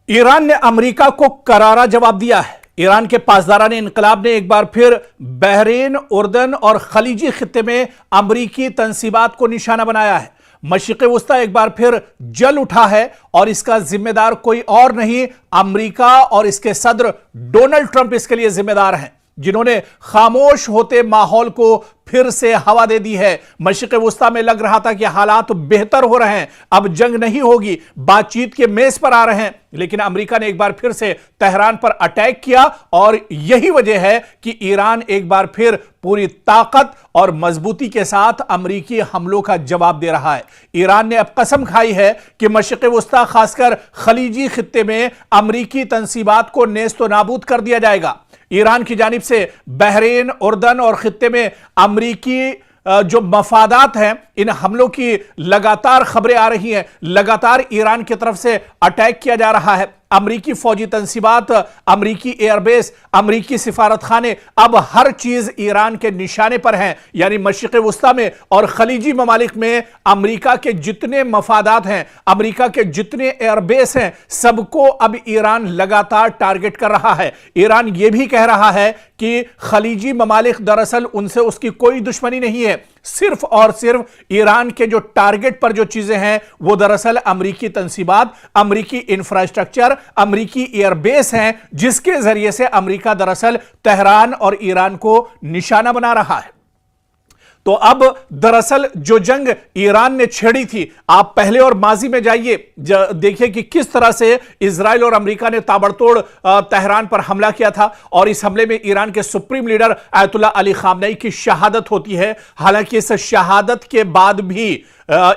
Iran ने America को करारा जवाब दिया है। ईरान के पासदाराने इनकलाब ने एक बार फिर बहरीन, उर्दन और खलीजी खित्ते में अमरीकी तंसीबात को निशाना बनाया है। मशरिक़ वस्ता एक बार फिर जल उठा है और इसका जिम्मेदार कोई और नहीं, अमेरिका और इसके सदर डोनाल्ड ट्रंप इसके लिए जिम्मेदार हैं, जिन्होंने खामोश होते माहौल को फिर से हवा दे दी है। मशरिक़ वस्ता में लग रहा था कि हालात बेहतर हो रहे हैं, अब जंग नहीं होगी, बातचीत के मेज पर आ रहे हैं, लेकिन अमेरिका ने एक बार फिर से तेहरान पर अटैक किया और यही वजह है कि ईरान एक बार फिर पूरी ताकत और मजबूती के साथ अमेरिकी हमलों का जवाब दे रहा है। ईरान ने अब कसम खाई है कि मशरिक़ वस्ता खासकर खलीजी खित्ते में अमेरिकी तंसीबात को नेस्तो नाबूद कर दिया जाएगा। ईरान की जानिब से बहरीन, उर्दन और खित्ते में अमेरिकी जो मफादात हैं, इन हमलों की लगातार खबरें आ रही हैं, लगातार ईरान की तरफ से अटैक किया जा रहा है। अमरीकी फौजी तंसीबात, अमरीकी एयरबेस, अमरीकी सिफारत खाने, अब हर चीज ईरान के निशाने पर है। यानी मशरिक़ वस्ता में और खलीजी ममालिक में अमरीका के जितने मफादात हैं, अमरीका के जितने एयरबेस हैं, सबको अब ईरान लगातार टारगेट कर रहा है। ईरान यह भी कह रहा है कि खलीजी ममालिक दरअसल उनसे उसकी कोई दुश्मनी नहीं है, सिर्फ और सिर्फ ईरान के जो टारगेट पर जो चीजें हैं वो दरअसल अमरीकी तंसीबात, अमरीकी इंफ्रास्ट्रक्चर, अमरीकी एयरबेस हैं, जिसके जरिए से अमरीका दरअसल तेहरान और ईरान को निशाना बना रहा है। तो अब दरअसल जो जंग ईरान ने छेड़ी थी, आप पहले और माजी में जाइए, देखिए कि किस तरह से इजराइल और अमेरिका ने ताबड़तोड़ तेहरान पर हमला किया था और इस हमले में ईरान के supreme leader Ayatollah Ali Khamenei की शहादत होती है। हालांकि इस शहादत के बाद भी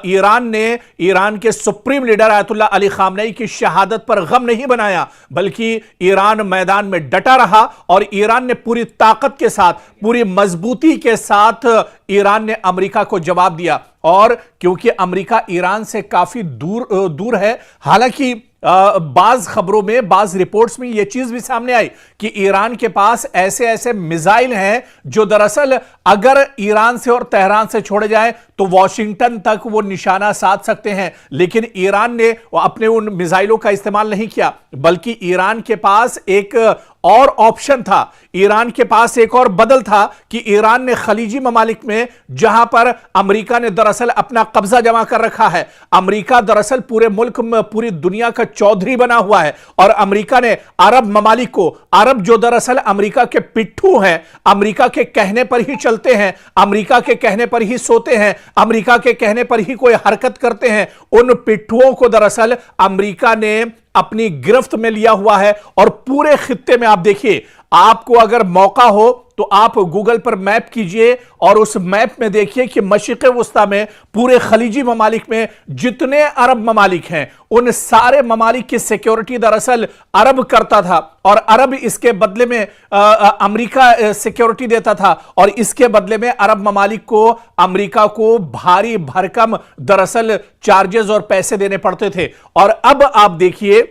ईरान ने ईरान के supreme leader Ayatollah Ali Khamenei की शहादत पर गम नहीं बनाया, बल्कि ईरान मैदान में डटा रहा और ईरान ने पूरी ताकत के साथ, पूरी मजबूती के साथ ईरान ने अमेरिका को जवाब दिया। और क्योंकि अमेरिका ईरान से काफी दूर है, हालांकि बाज खबरों में, बाज रिपोर्ट्स में यह चीज भी सामने आई कि ईरान के पास ऐसे ऐसे मिसाइल हैं जो दरअसल अगर ईरान से और तेहरान से छोड़े जाएं तो वॉशिंगटन तक वो निशाना साध सकते हैं। लेकिन ईरान ने अपने उन मिसाइलों का इस्तेमाल नहीं किया, बल्कि ईरान के पास एक और ऑप्शन था, ईरान के पास एक और बदल था कि ईरान ने खलीजी ममालिक में, जहां पर अमेरिका ने दरअसल अपना कब्जा जमा कर रखा है, अमेरिका दरअसल पूरे मुल्क में, पूरी दुनिया का चौधरी बना हुआ है, और अमेरिका ने अरब ममालिक को, अरब जो दरअसल अमेरिका के पिट्ठू हैं, अमेरिका के कहने पर ही चलते हैं, अमेरिका के कहने पर ही सोते हैं, अमेरिका के कहने पर ही कोई हरकत करते हैं, उन पिट्ठुओं को दरअसल अमेरिका ने अपनी गिरफ्त में लिया हुआ है। और पूरे खित्ते में आप देखिए, आपको अगर मौका हो तो आप गूगल पर मैप कीजिए और उस मैप में देखिए कि मशरिक़ वस्ता में, पूरे खलीजी ममालिक में जितने अरब ममालिक हैं, उन सारे ममालिक की सिक्योरिटी दरअसल अरब करता था और अरब इसके बदले में अमेरिका सिक्योरिटी देता था, और इसके बदले में अरब ममालिक को अमेरिका को भारी भरकम दरअसल चार्जेस और पैसे देने पड़ते थे। और अब आप देखिए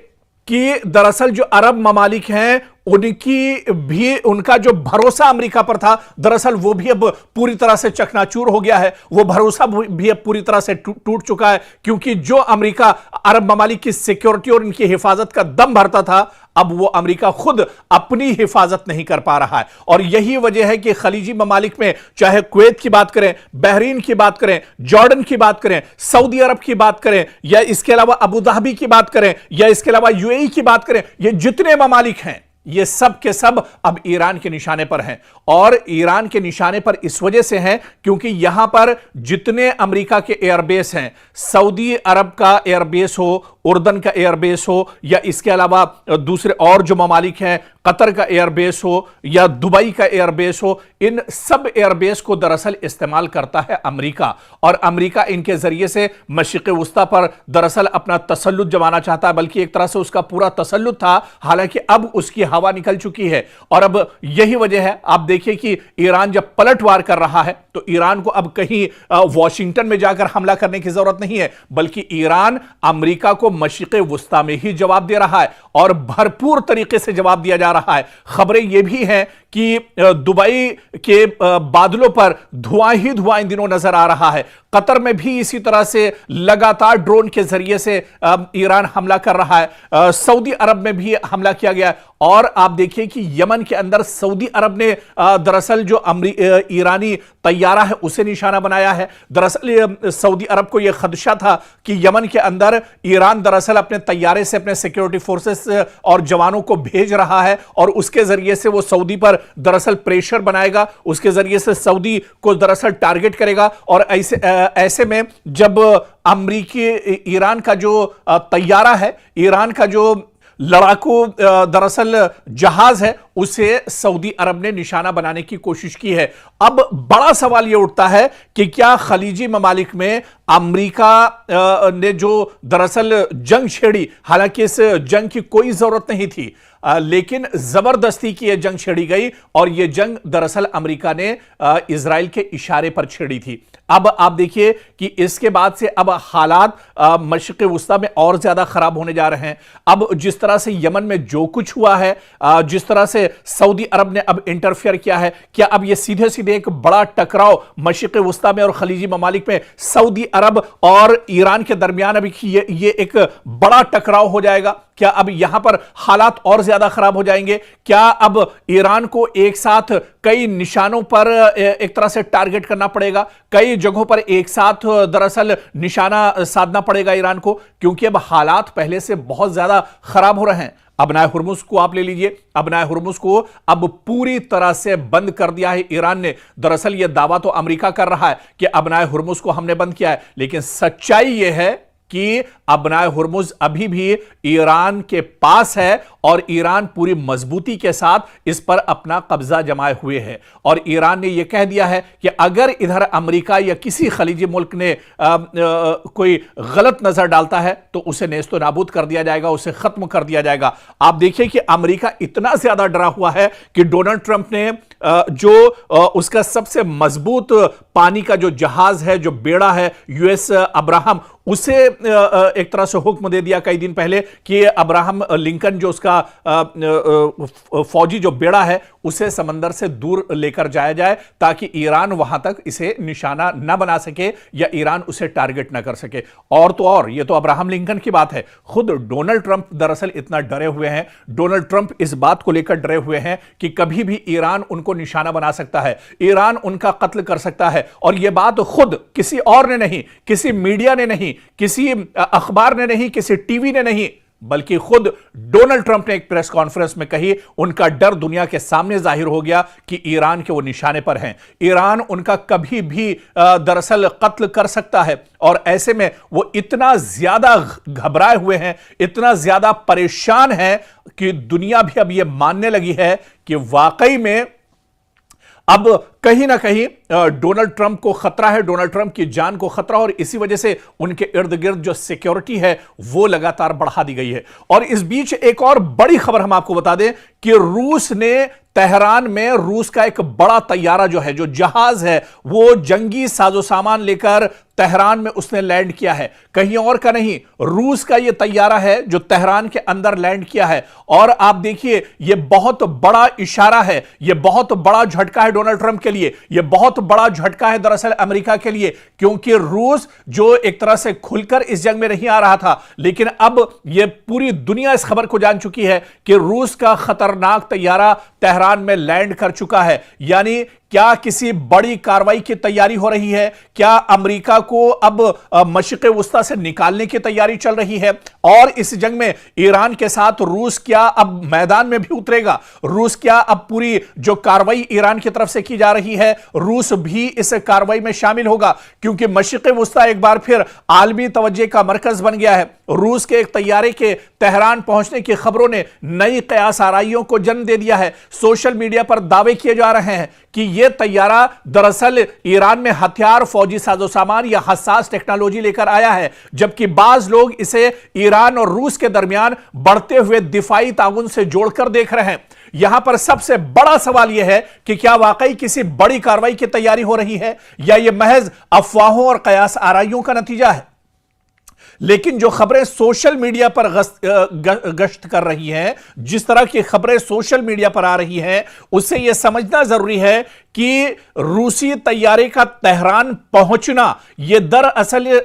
कि दरअसल जो अरब ममालिक हैं, उनकी भी, उनका जो भरोसा अमेरिका पर था, दरअसल वो भी अब पूरी तरह से चकनाचूर हो गया है। वो भरोसा भी अब पूरी तरह से टूट चुका है, क्योंकि जो अमेरिका अरब ममालिक की सिक्योरिटी और इनकी हिफाजत का दम भरता था, अब वो अमेरिका खुद अपनी हिफाजत नहीं कर पा रहा है। और यही वजह है कि खलीजी ममालिक में, चाहे कुवैत की बात करें, बहरीन की बात करें, जॉर्डन की बात करें, सऊदी अरब की बात करें, या इसके अलावा अबू धाबी की बात करें, या इसके अलावा यूएई की बात करें, ये जितने ममालिक हैं, ये सब के सब अब ईरान के निशाने पर हैं। और ईरान के निशाने पर इस वजह से हैं क्योंकि यहां पर जितने अमेरिका के एयरबेस हैं, सऊदी अरब का एयरबेस हो, उर्दन का एयरबेस हो, या इसके अलावा दूसरे और जो ममालिक हैं, कतर का एयरबेस हो या दुबई का एयरबेस हो, इन सब एयरबेस को दरअसल इस्तेमाल करता है अमेरिका। और अमेरिका इनके जरिए से मशरिक़ वस्ता पर दरअसल अपना तसल्लुत जमाना चाहता है, बल्कि एक तरह से उसका पूरा तसल्लुत था। हालांकि अब उसकी हवा निकल चुकी है और अब यही वजह है, आप देखिए कि ईरान जब पलटवार कर रहा है तो ईरान को अब कहीं वॉशिंगटन में जाकर हमला करने की जरूरत नहीं है, बल्कि ईरान अमेरिका को मशरिक़ वस्ता में ही जवाब दे रहा है और भरपूर तरीके से जवाब दिया जा रहा है। खबरें यह भी हैं कि दुबई के बादलों पर धुआं ही धुआं इन दिनों नजर आ रहा है। कतर में भी इसी तरह से लगातार ड्रोन के जरिए से ईरान हमला कर रहा है। सऊदी अरब में भी हमला किया गया है। और आप देखिए कि यमन के अंदर सऊदी अरब ने दरअसल जो ईरानी तैयारा है उसे निशाना बनाया है। दरअसल सऊदी अरब को यह खदशा था कि यमन के अंदर ईरान दरअसल अपने तैयारे से अपने सिक्योरिटी फोर्सेस और जवानों को भेज रहा है और उसके जरिए से वो सऊदी पर दरअसल प्रेशर बनाएगा, उसके जरिए से सऊदी को दरअसल टारगेट करेगा। और ऐसे में जब अमेरिकी ईरान का जो तैयारा है, ईरान का जो लड़ाकू दरअसल जहाज है, उसे सऊदी अरब ने निशाना बनाने की कोशिश की है। अब बड़ा सवाल यह उठता है कि क्या खलीजी ममालिक में अमेरिका ने जो दरअसल जंग छेड़ी, हालांकि इस जंग की कोई जरूरत नहीं थी, लेकिन जबरदस्ती की यह जंग छेड़ी गई और यह जंग दरअसल अमेरिका ने इजराइल के इशारे पर छेड़ी थी। अब आप देखिए कि इसके बाद से अब हालात मशरिक़ वुस्ता में और ज्यादा खराब होने जा रहे हैं। अब जिस तरह से यमन में जो कुछ हुआ है, जिस तरह से सऊदी अरब ने अब इंटरफेयर किया है, क्या अब यह सीधे सीधे एक बड़ा टकराव मशरिक़ वुस्ता में और खलीजी ममालिक में सऊदी अरब और ईरान के दरमियान अभी ये एक बड़ा टकराव हो जाएगा? क्या अब यहां पर हालात और ज्यादा खराब हो जाएंगे? क्या अब ईरान को एक साथ कई निशानों पर एक तरह से टारगेट करना पड़ेगा, कई जगहों पर एक साथ दरअसल निशाना साधना पड़ेगा ईरान को, क्योंकि अब हालात पहले से बहुत ज्यादा खराब हो रहे हैं। अबनाए हुर्मुज को आप ले लीजिए, अबनाए हुर्मुज को अब पूरी तरह से बंद कर दिया है ईरान ने। दरअसल यह दावा तो अमेरिका कर रहा है कि अबनाए हुर्मुज को हमने बंद किया है, लेकिन सच्चाई यह है कि अबनाए हुर्मुज अभी भी ईरान के पास है और ईरान पूरी मजबूती के साथ इस पर अपना कब्जा जमाए हुए है। और ईरान ने यह कह दिया है कि अगर इधर अमेरिका या किसी खलीजी मुल्क ने कोई गलत नजर डालता है तो उसे नेस्तो नाबूद कर दिया जाएगा, उसे खत्म कर दिया जाएगा। आप देखिए कि अमेरिका इतना ज्यादा डरा हुआ है कि डोनाल्ड ट्रंप ने जो उसका सबसे मजबूत पानी का जो जहाज है, जो बेड़ा है यूएस अब्राहम, उसे एक तरह से हुक्म दे दिया कई दिन पहले कि अब्राहम लिंकन जो उसका फौजी जो बेड़ा है उसे समंदर से दूर लेकर जाया जाए ताकि ईरान वहां तक इसे निशाना न बना सके या ईरान उसे टारगेट न कर सके। और तो और ये तो अब्राहम लिंकन की बात है, खुद डोनाल्ड ट्रंप दरअसल इतना डरे हुए हैं, डोनाल्ड ट्रंप इस बात को लेकर डरे हुए हैं कि कभी भी ईरान उनको निशाना बना सकता है, ईरान उनका कत्ल कर सकता है। और यह बात खुद किसी और ने नहीं, किसी मीडिया ने नहीं, किसी अखबार ने नहीं, किसी टीवी ने नहीं, बल्कि खुद डोनाल्ड ट्रंप ने एक प्रेस कॉन्फ्रेंस में कही। उनका डर दुनिया के सामने जाहिर हो गया कि ईरान के वो निशाने पर हैं, ईरान उनका कभी भी दरअसल कत्ल कर सकता है। और ऐसे में वो इतना ज्यादा घबराए हुए हैं, इतना ज्यादा परेशान है कि दुनिया भी अब ये मानने लगी है कि वाकई में अब कहीं ना कहीं डोनाल्ड ट्रंप को खतरा है, डोनाल्ड ट्रंप की जान को खतरा, और इसी वजह से उनके इर्द गिर्द जो सिक्योरिटी है वो लगातार बढ़ा दी गई है। और इस बीच एक और बड़ी खबर हम आपको बता दें कि रूस ने तेहरान में रूस का एक बड़ा तैयारा जो है, जो जहाज है, वो जंगी साजो सामान लेकर तेहरान में उसने लैंड किया है। कहीं और का नहीं, रूस का यह तैयारा है जो तेहरान के अंदर लैंड किया है। और आप देखिए यह बहुत बड़ा इशारा है, यह बहुत बड़ा झटका है डोनाल्ड ट्रंप के लिए, यह बहुत बड़ा झटका है दरअसल अमेरिका के लिए, क्योंकि रूस जो एक तरह से खुलकर इस जंग में नहीं आ रहा था, लेकिन अब यह पूरी दुनिया इस खबर को जान चुकी है कि रूस का खतरनाक तैयारा तेहरान में लैंड कर चुका है। यानी क्या किसी बड़ी कार्रवाई की तैयारी हो रही है? क्या अमेरिका को अब मशरिक़ वुस्ता से निकालने की तैयारी चल रही है? और इस जंग में ईरान के साथ रूस क्या अब मैदान में भी उतरेगा? रूस क्या अब पूरी जो कार्रवाई ईरान की तरफ से की जा रही है, रूस भी इस कार्रवाई में शामिल होगा? क्योंकि मशरिक़ वुस्ता एक बार फिर आलमी तवज्जो का मरकज बन गया है। रूस के एक तैयारे के तेहरान पहुंचने की खबरों ने नई कयास आराइयों को जन्म दे दिया है। सोशल मीडिया पर दावे किए जा रहे हैं कि यह तैयारा दरअसल ईरान में हथियार, फौजी साजो सामान या हसास टेक्नोलॉजी लेकर आया है, जबकि बाज लोग इसे ईरान और रूस के दरमियान बढ़ते हुए दिफाई ताउन से जोड़कर देख रहे हैं। यहां पर सबसे बड़ा सवाल यह है कि क्या वाकई किसी बड़ी कार्रवाई की तैयारी हो रही है या यह महज अफवाहों और कयास आराइयों का नतीजा है? लेकिन जो खबरें सोशल मीडिया पर गश्त कर रही हैं, जिस तरह की खबरें सोशल मीडिया पर आ रही हैं, उससे यह समझना जरूरी है कि रूसी तैयारे का तेहरान पहुंचना यह दरअसल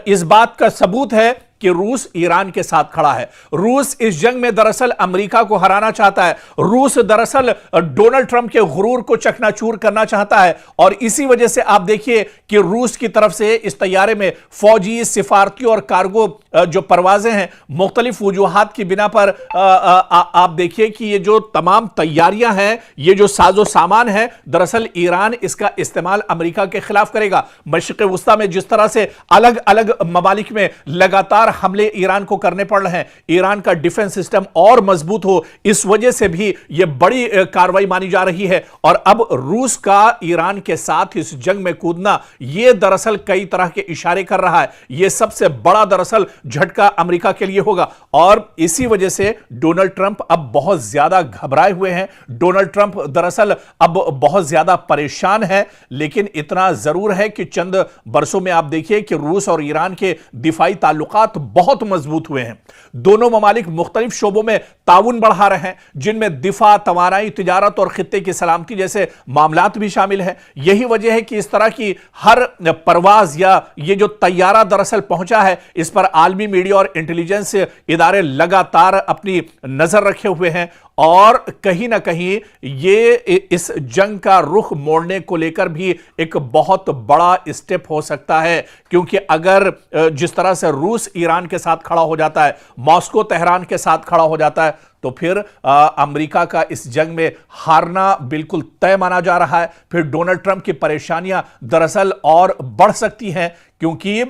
इस बात का सबूत है कि रूस ईरान के साथ खड़ा है। रूस इस जंग में दरअसल अमेरिका को हराना चाहता है। रूस दरअसल डोनाल्ड ट्रंप के गुरूर को चकनाचूर करना चाहता है और इसी वजह से आप देखिए कि रूस की तरफ से इस तैयारे में फौजी, सिफारती और कार्गो जो परवाजें हैं, मुख्तलिफ वजूहात की बिना पर आप देखिए कि ये जो तमाम तैयारियां हैं, ये जो साजो सामान है, दरअसल ईरान इसका इस्तेमाल अमेरिका के खिलाफ करेगा। मशरिक़ वुस्ता में जिस तरह से अलग अलग ममालिक में लगातार हमले ईरान को करने पड़ रहे हैं, ईरान का डिफेंस सिस्टम और मजबूत हो, इस वजह से भी यह बड़ी कार्रवाई मानी जा रही है। और अब रूस का ईरान के साथ इस जंग में कूदना, यह दरअसल कई तरह के इशारे कर रहा है। यह सबसे बड़ा दरअसल झटका अमेरिका के लिए होगा और इसी वजह से डोनाल्ड ट्रंप अब बहुत ज्यादा घबराए हुए हैं। डोनाल्ड ट्रंप दरअसल अब बहुत ज्यादा परेशान है, लेकिन इतना जरूर है कि चंद बरसों में आप देखिए कि रूस और ईरान के दिफाई ताल्लुकात बहुत मजबूत हुए हैं। दोनों ममालिक मुख्तलिफ शोबों में ताउन बढ़ा रहे हैं, जिनमें दिफा, तवानाई, तिजारत और खित्ते की सलामती जैसे मामलात भी शामिल हैं। यही वजह है कि इस तरह की हर परवाज या ये जो तैयारा दरअसल पहुंचा है, इस पर आलमी मीडिया और इंटेलिजेंस इदारे लगातार अपनी नजर रखे हुए हैं और कहीं ना कहीं ये इस जंग का रुख मोड़ने को लेकर भी एक बहुत बड़ा स्टेप हो सकता है। क्योंकि अगर जिस तरह से रूस ईरान के साथ खड़ा हो जाता है, मॉस्को तेहरान के साथ खड़ा हो जाता है, तो फिर अमेरिका का इस जंग में हारना बिल्कुल तय माना जा रहा है। फिर डोनाल्ड ट्रंप की परेशानियां दरअसल और बढ़ सकती हैं, क्योंकि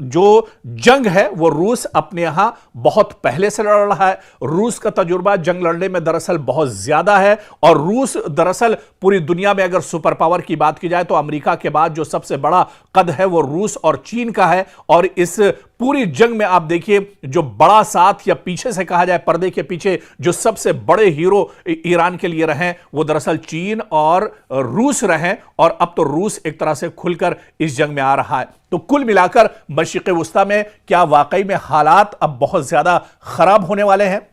जो जंग है वो रूस अपने यहां बहुत पहले से लड़ रहा है। रूस का तजुर्बा जंग लड़ने में दरअसल बहुत ज्यादा है और रूस दरअसल पूरी दुनिया में अगर सुपर पावर की बात की जाए तो अमेरिका के बाद जो सबसे बड़ा कद है वो रूस और चीन का है। और इस पूरी जंग में आप देखिए जो बड़ा साथ या पीछे से कहा जाए पर्दे के पीछे जो सबसे बड़े हीरो ईरान के लिए रहे वो दरअसल चीन और रूस रहे और अब तो रूस एक तरह से खुलकर इस जंग में आ रहा है। तो कुल मिलाकर मशरिक़ वुस्ता में क्या वाकई में हालात अब बहुत ज्यादा खराब होने वाले हैं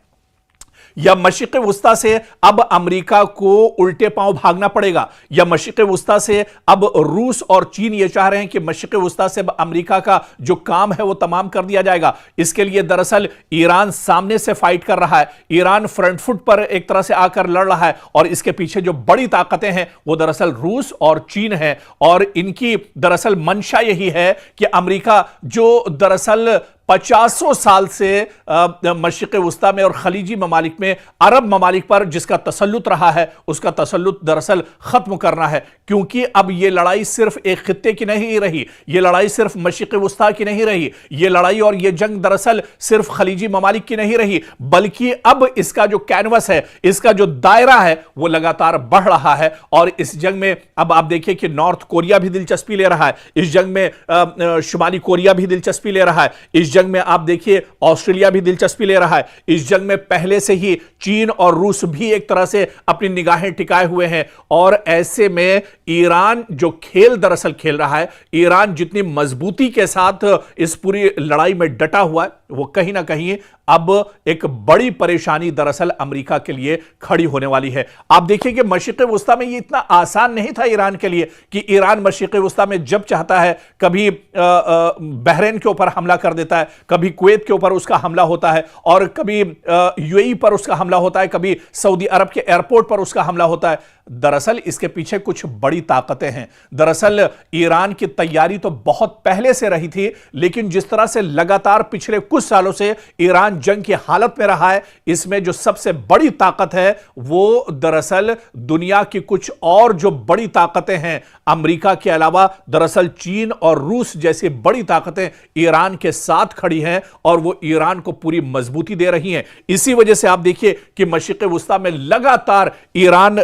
या मशरिक़ वुस्ता से अब अमेरिका को उल्टे पांव भागना पड़ेगा, या मशरिक़ वुस्ता से अब रूस और चीन ये चाह रहे हैं कि मशरिक़ वुस्ता से अमेरिका का जो काम है वो तमाम कर दिया जाएगा। इसके लिए दरअसल ईरान सामने से फाइट कर रहा है, ईरान फ्रंट फुट पर एक तरह से आकर लड़ रहा है और इसके पीछे जो बड़ी ताकतें हैं वो दरअसल रूस और चीन है। और इनकी दरअसल मंशा यही है कि अमेरिका जो दरअसल 50 साल से मशरिक़ वुस्ता में और खलीजी ममालिक में अरब ममालिक पर जिसका तसल्लुत रहा है उसका तसल्लुत दरअसल खत्म करना है। क्योंकि अब यह लड़ाई सिर्फ एक खित्ते की नहीं रही, यह लड़ाई सिर्फ मशरिक़ वुस्ता की नहीं रही, यह लड़ाई और यह जंग दरअसल सिर्फ खलीजी ममालिक की नहीं रही, बल्कि अब इसका जो कैनवस है, इसका जो दायरा है वो लगातार बढ़ रहा है। और इस जंग में अब आप देखिए कि नॉर्थ कोरिया भी दिलचस्पी ले रहा है, इस जंग में शुमाली कोरिया भी दिलचस्पी ले रहा है, इस जंग में आप देखिए ऑस्ट्रेलिया भी दिलचस्पी ले रहा है। इस जंग में पहले से ही चीन और रूस भी एक तरह से अपनी निगाहें टिकाए हुए हैं। और ऐसे में ईरान जो खेल दरअसल खेल रहा है, ईरान जितनी मजबूती के साथ इस पूरी लड़ाई में डटा हुआ है, वो कहीं ना कहीं अब एक बड़ी परेशानी दरअसल अमेरिका के लिए खड़ी होने वाली है। आप देखिए कि मशरिक़ वुस्ता में ये इतना आसान नहीं था ईरान के लिए कि ईरान मशरिक़ वुस्ता में जब चाहता है कभी बहरीन के ऊपर हमला कर देता है, कभी कुवैत के ऊपर उसका हमला होता है और कभी यूएई पर उसका हमला होता है, कभी सऊदी अरब के एयरपोर्ट पर उसका हमला होता है। दरअसल इसके पीछे कुछ बड़ी ताकतें हैं। दरअसल ईरान की तैयारी तो बहुत पहले से रही थी, लेकिन जिस तरह से लगातार पिछले कुछ सालों से ईरान जंग की हालत में रहा है, इसमें जो सबसे बड़ी ताकत है वो दरअसल दुनिया की कुछ और जो बड़ी ताकतें हैं अमेरिका के अलावा, दरअसल चीन और रूस जैसी बड़ी ताकतें ईरान के साथ खड़ी हैं और वो ईरान को पूरी मजबूती दे रही हैं। इसी वजह से आप देखिए कि मशरिक़ वुस्ता में लगातार ईरान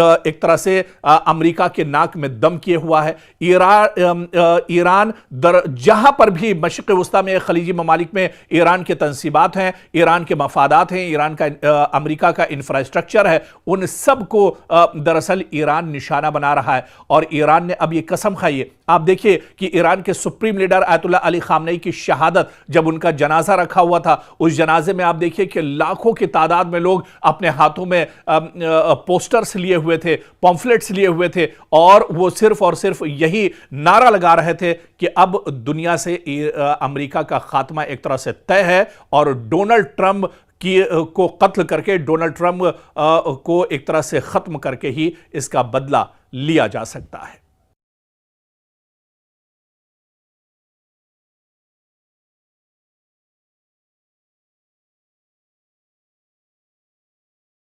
एक तरह से अमेरिका के नाक में दम किए हुआ है। ईरान जहां पर भी मशरिक़ वुस्ता में खलीजी ममालिक में ईरान के तंसीबात हैं, ईरान के मफादात हैं, ईरान का अमेरिका का इंफ्रास्ट्रक्चर है, उन सब को दरअसल ईरान निशाना बना रहा है। और ईरान ने अब यह कसम खाई है, आप देखिए कि ईरान के supreme leader Ayatollah Ali Khamenei की शहादत, जब उनका जनाजा रखा हुआ था, उस जनाजे में आप देखिए कि लाखों की तादाद में लोग अपने हाथों में पोस्टर्स लिए हुए थे, पॉम्फलेट्स लिए हुए थे, और वो सिर्फ और सिर्फ यही नारा लगा रहे थे कि अब दुनिया से अमेरिका का खात्मा एक तरह से तय है और डोनाल्ड ट्रंप को कत्ल करके, डोनाल्ड ट्रंप को एक तरह से खत्म करके ही इसका बदला लिया जा सकता है।